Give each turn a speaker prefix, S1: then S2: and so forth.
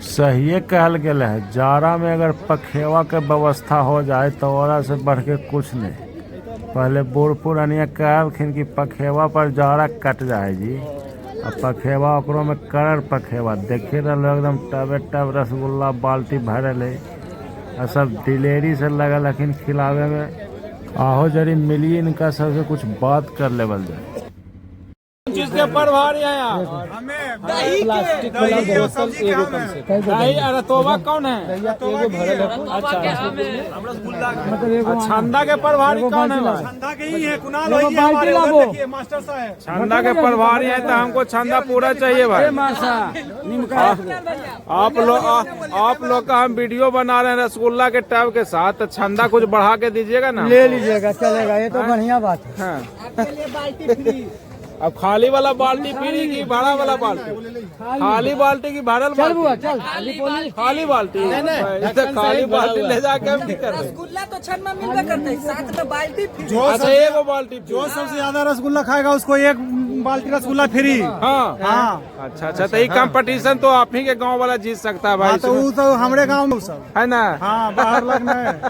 S1: सही कहल गेल है। जाड़ा में अगर पखेवा के व्यवस्था हो जाए तो ओरा से बढ़ के कुछ नहीं। पहले बूढ़ पुरानिया कहलखिन कि पखेवा पर जाड़ा कट जाए जी। अब पखेवा ओकरो में करर पखेवा देखे रहो एकदम टबे टब रसगुल्ला बाल्टी भरल है। और सब दिलेरी से लगल हखिन खिलावे में। आहो जरी मिली इनका सबसे कुछ बात कर लेवल जाए।
S2: चीज के प्रभारी है यार।
S3: प्लास्टिक वाला बोतल एगो कम से कम।
S2: दही अरे तोबा कौन है?
S3: एगो भरल है।
S2: अच्छा छंदा के प्रभारी कौन है?
S4: छंदा के ही है कुणाल वही है हमारे उधर देखिए मास्टर साहब।
S2: छंदा के प्रभारी है तो हमको छंदा पूरा चाहिए भाई। आप लोग का हम वीडियो बना रहे हैं रसगुल्ला के टब के साथ, तो छंदा कुछ बढ़ा के दीजिएगा ना।
S3: ले लीजिएगा, चलेगा, ये तो बढ़िया बात है।
S2: हाँ। अब खाली वाला बाल्टी फ्री की भाड़ा वाला बाल्टी? खाली बाल्टी की भरल
S3: चल बुआ
S2: बाल्टी?
S3: चल।
S2: खाली बाल्टी तो खाली बाल्टी ले जाके हम की कर रहे?
S5: रसगुल्ला तो छन में मिलता करता है, साथ में बाल्टी फ्री।
S2: अच्छा एगो बाल्टी
S4: जो सबसे ज्यादा रसगुल्ला खाएगा उसको एक बाल्टी रसगुल्ला फ्री।
S2: हाँ
S4: हाँ
S2: अच्छा तो ये कंपटीशन तो आप ही के गांव वाला जीत सकता है भाई।
S4: तो वो तो हमारे गाँव में सब
S2: है ना?
S4: हाँ बाहर लगना है।